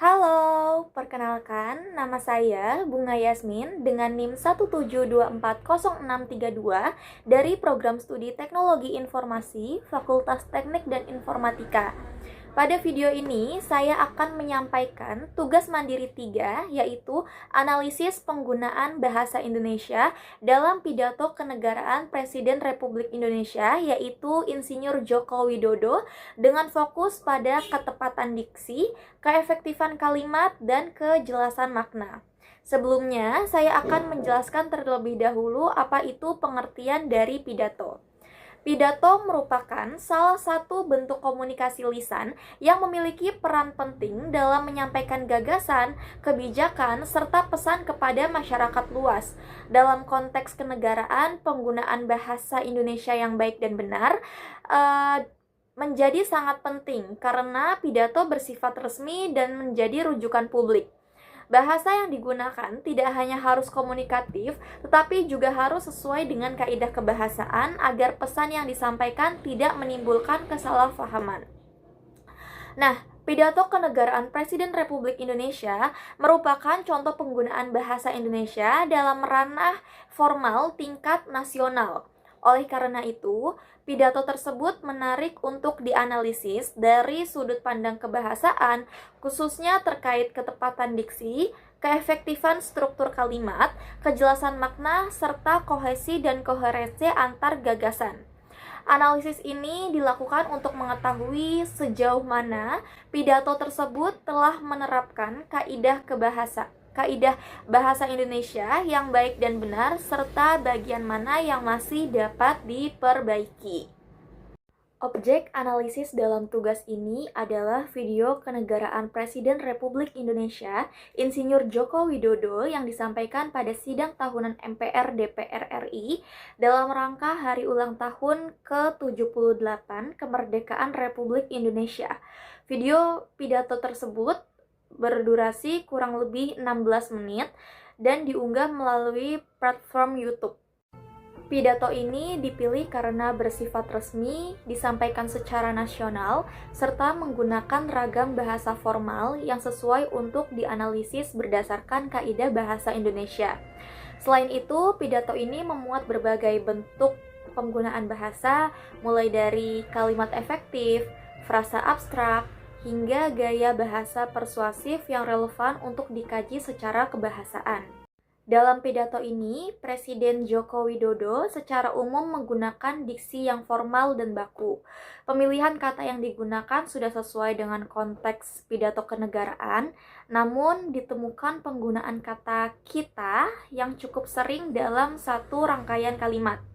Halo, perkenalkan nama saya Bunga Yasmin dengan NIM 1724062 dari Program Studi Teknologi Informasi Fakultas Teknik dan Informatika. Pada video ini, saya akan menyampaikan tugas mandiri 3, yaitu analisis penggunaan bahasa Indonesia dalam pidato kenegaraan Presiden Republik Indonesia, yaitu Insinyur Joko Widodo, dengan fokus pada ketepatan diksi, keefektifan kalimat, dan kejelasan makna. Sebelumnya, saya akan menjelaskan terlebih dahulu apa itu pengertian dari pidato. Pidato merupakan salah satu bentuk komunikasi lisan yang memiliki peran penting dalam menyampaikan gagasan, kebijakan, serta pesan kepada masyarakat luas. Dalam konteks kenegaraan, penggunaan bahasa Indonesia yang baik dan benar menjadi sangat penting karena pidato bersifat resmi dan menjadi rujukan publik. Bahasa yang digunakan tidak hanya harus komunikatif, tetapi juga harus sesuai dengan kaidah kebahasaan agar pesan yang disampaikan tidak menimbulkan kesalahpahaman. Nah, pidato kenegaraan Presiden Republik Indonesia merupakan contoh penggunaan bahasa Indonesia dalam ranah formal tingkat nasional. Oleh karena itu, pidato tersebut menarik untuk dianalisis dari sudut pandang kebahasaan, khususnya terkait ketepatan diksi, keefektifan struktur kalimat, kejelasan makna, serta kohesi dan koherensi antar gagasan. Analisis ini dilakukan untuk mengetahui sejauh mana pidato tersebut telah menerapkan kaidah bahasa Indonesia yang baik dan benar, serta bagian mana yang masih dapat diperbaiki. Objek analisis dalam tugas ini adalah video kenegaraan Presiden Republik Indonesia Insinyur Joko Widodo yang disampaikan pada sidang tahunan MPR DPR RI dalam rangka hari ulang tahun ke-78 kemerdekaan Republik Indonesia. Video pidato tersebut berdurasi kurang lebih 16 menit dan diunggah melalui platform YouTube. Pidato ini dipilih karena bersifat resmi, disampaikan secara nasional, serta menggunakan ragam bahasa formal yang sesuai untuk dianalisis berdasarkan kaidah bahasa Indonesia. Selain itu, pidato ini memuat berbagai bentuk penggunaan bahasa, mulai dari kalimat efektif, frasa abstrak, hingga gaya bahasa persuasif yang relevan untuk dikaji secara kebahasaan. Dalam pidato ini, Presiden Joko Widodo secara umum menggunakan diksi yang formal dan baku. Pemilihan kata yang digunakan sudah sesuai dengan konteks pidato kenegaraan, namun ditemukan penggunaan kata kita yang cukup sering dalam satu rangkaian kalimat.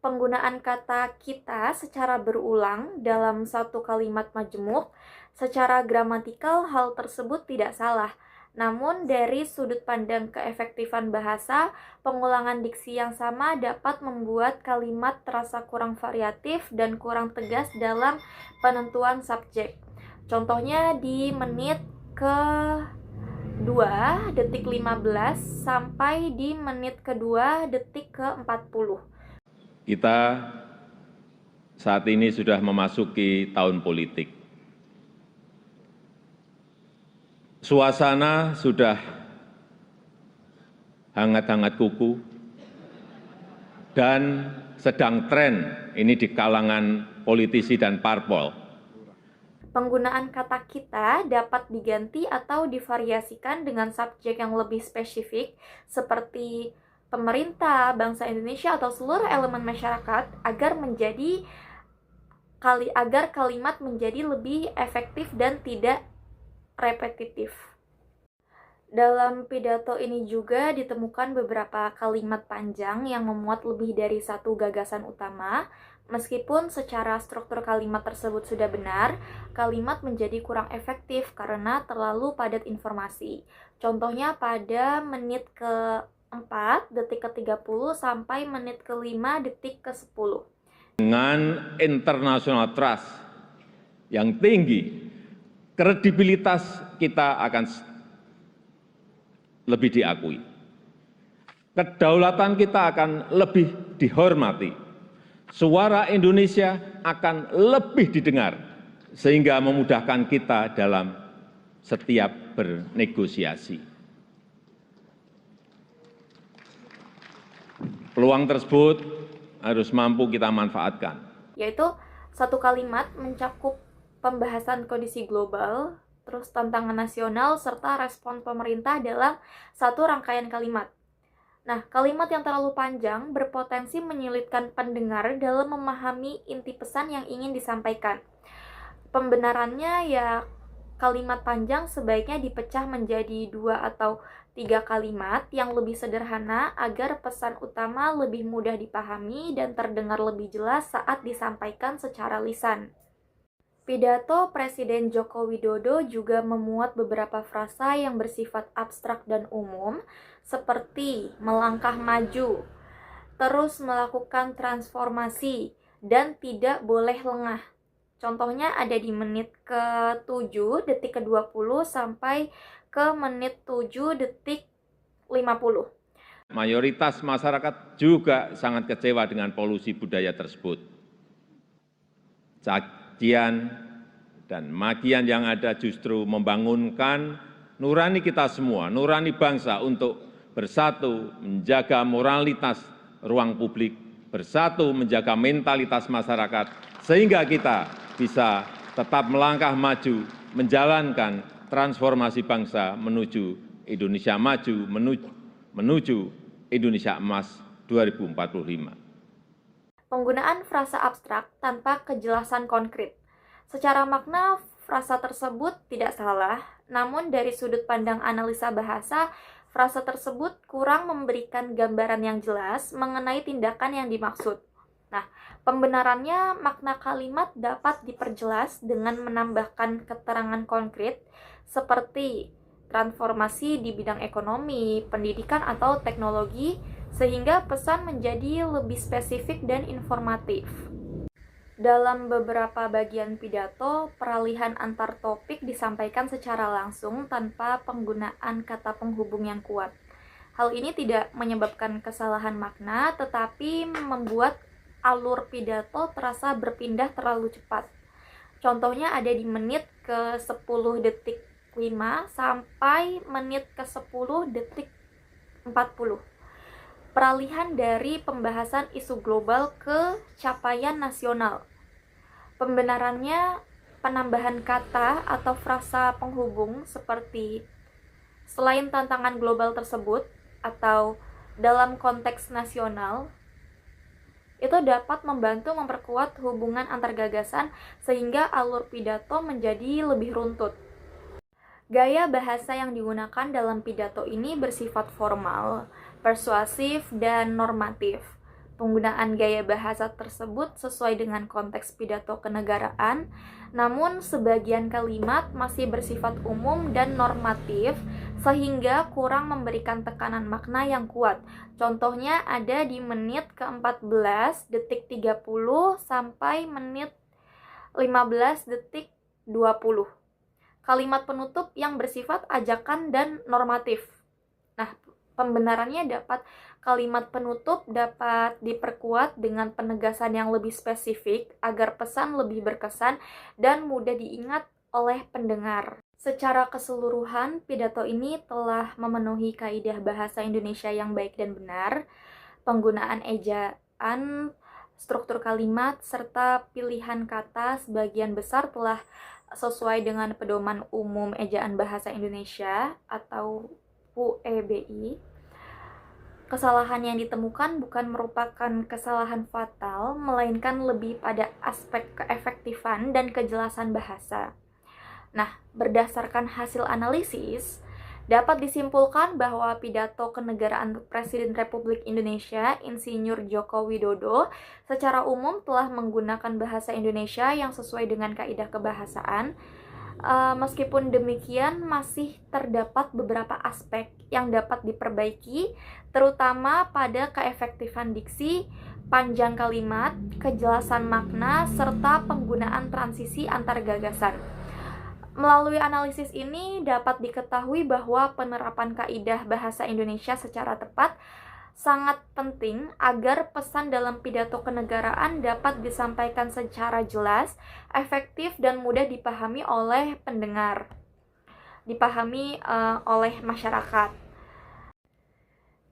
Penggunaan kata kita secara berulang dalam satu kalimat majemuk, secara gramatikal hal tersebut tidak salah. Namun dari sudut pandang keefektifan bahasa, pengulangan diksi yang sama dapat membuat kalimat terasa kurang variatif dan kurang tegas dalam penentuan subjek. Contohnya di menit ke-2 detik 15 sampai di menit ke-2 detik ke-40. Kita saat ini sudah memasuki tahun politik. Suasana sudah hangat-hangat kuku dan sedang tren ini di kalangan politisi dan parpol. Penggunaan kata kita dapat diganti atau divariasikan dengan subjek yang lebih spesifik seperti pemerintah, bangsa Indonesia, atau seluruh elemen masyarakat agar kalimat menjadi lebih efektif dan tidak repetitif. Dalam pidato ini juga ditemukan beberapa kalimat panjang yang memuat lebih dari satu gagasan utama. Meskipun secara struktur kalimat tersebut sudah benar, kalimat menjadi kurang efektif karena terlalu padat informasi. Contohnya pada menit ke-4 detik ke-30 sampai menit ke-5 detik ke-10. Dengan international trust yang tinggi, kredibilitas kita akan lebih diakui. Kedaulatan kita akan lebih dihormati. Suara Indonesia akan lebih didengar sehingga memudahkan kita dalam setiap bernegosiasi. Peluang tersebut harus mampu kita manfaatkan. Yaitu satu kalimat mencakup pembahasan kondisi global, terus tantangan nasional, serta respon pemerintah dalam satu rangkaian kalimat. Nah, kalimat yang terlalu panjang berpotensi menyulitkan pendengar dalam memahami inti pesan yang ingin disampaikan. Pembenarannya ya, kalimat panjang sebaiknya dipecah menjadi 2 atau 3 kalimat yang lebih sederhana agar pesan utama lebih mudah dipahami dan terdengar lebih jelas saat disampaikan secara lisan. Pidato Presiden Joko Widodo juga memuat beberapa frasa yang bersifat abstrak dan umum, seperti melangkah maju, terus melakukan transformasi, dan tidak boleh lengah. Contohnya ada di menit ke-7 detik ke-20 sampai ke menit 7 detik 50. Mayoritas masyarakat juga sangat kecewa dengan polusi budaya tersebut. Cacian dan makian yang ada justru membangunkan nurani kita semua, nurani bangsa untuk bersatu menjaga moralitas ruang publik, bersatu menjaga mentalitas masyarakat, sehingga kita bisa tetap melangkah maju, menjalankan transformasi bangsa menuju Indonesia maju, menuju Indonesia emas 2045. Penggunaan frasa abstrak tanpa kejelasan konkret. Secara makna, frasa tersebut tidak salah, namun dari sudut pandang analisa bahasa, frasa tersebut kurang memberikan gambaran yang jelas mengenai tindakan yang dimaksud. Nah, pembenarannya, makna kalimat dapat diperjelas dengan menambahkan keterangan konkret seperti transformasi di bidang ekonomi, pendidikan, atau teknologi, sehingga pesan menjadi lebih spesifik dan informatif. Dalam beberapa bagian pidato, peralihan antar topik disampaikan secara langsung tanpa penggunaan kata penghubung yang kuat. Hal ini tidak menyebabkan kesalahan makna, tetapi membuat alur pidato terasa berpindah terlalu cepat. Contohnya ada di menit ke-10 detik 5 sampai menit ke-10 detik 40. Peralihan dari pembahasan isu global ke capaian nasional. Pembenarannya, penambahan kata atau frasa penghubung seperti selain tantangan global tersebut atau dalam konteks nasional, itu dapat membantu memperkuat hubungan antar gagasan sehingga alur pidato menjadi lebih runtut. Gaya bahasa yang digunakan dalam pidato ini bersifat formal, persuasif, dan normatif. Penggunaan gaya bahasa tersebut sesuai dengan konteks pidato kenegaraan, namun sebagian kalimat masih bersifat umum dan normatif sehingga kurang memberikan tekanan makna yang kuat. Contohnya ada di menit ke-14 detik 30 sampai menit 15 detik 20. Kalimat penutup yang bersifat ajakan dan normatif. Nah, pembenarannya kalimat penutup dapat diperkuat dengan penegasan yang lebih spesifik agar pesan lebih berkesan dan mudah diingat oleh pendengar. Secara keseluruhan, pidato ini telah memenuhi kaidah bahasa Indonesia yang baik dan benar, penggunaan ejaan, struktur kalimat, serta pilihan kata sebagian besar telah sesuai dengan Pedoman Umum Ejaan Bahasa Indonesia atau UEBI. Kesalahan yang ditemukan bukan merupakan kesalahan fatal, melainkan lebih pada aspek keefektifan dan kejelasan bahasa. Nah, berdasarkan hasil analisis, dapat disimpulkan bahwa pidato kenegaraan Presiden Republik Indonesia Insinyur Joko Widodo secara umum telah menggunakan bahasa Indonesia yang sesuai dengan kaidah kebahasaan. Meskipun demikian, masih terdapat beberapa aspek yang dapat diperbaiki, terutama pada keefektifan diksi, panjang kalimat, kejelasan makna, serta penggunaan transisi antar gagasan. Melalui analisis ini dapat diketahui bahwa penerapan kaidah bahasa Indonesia secara tepat sangat penting agar pesan dalam pidato kenegaraan dapat disampaikan secara jelas, efektif, dan mudah dipahami oleh pendengar, oleh masyarakat.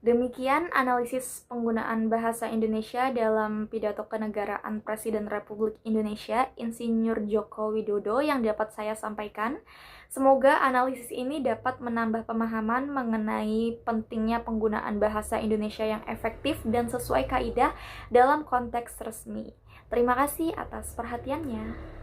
Demikian analisis penggunaan bahasa Indonesia dalam pidato kenegaraan Presiden Republik Indonesia Insinyur Joko Widodo yang dapat saya sampaikan. Semoga analisis ini dapat menambah pemahaman mengenai pentingnya penggunaan bahasa Indonesia yang efektif dan sesuai kaidah dalam konteks resmi. Terima kasih atas perhatiannya.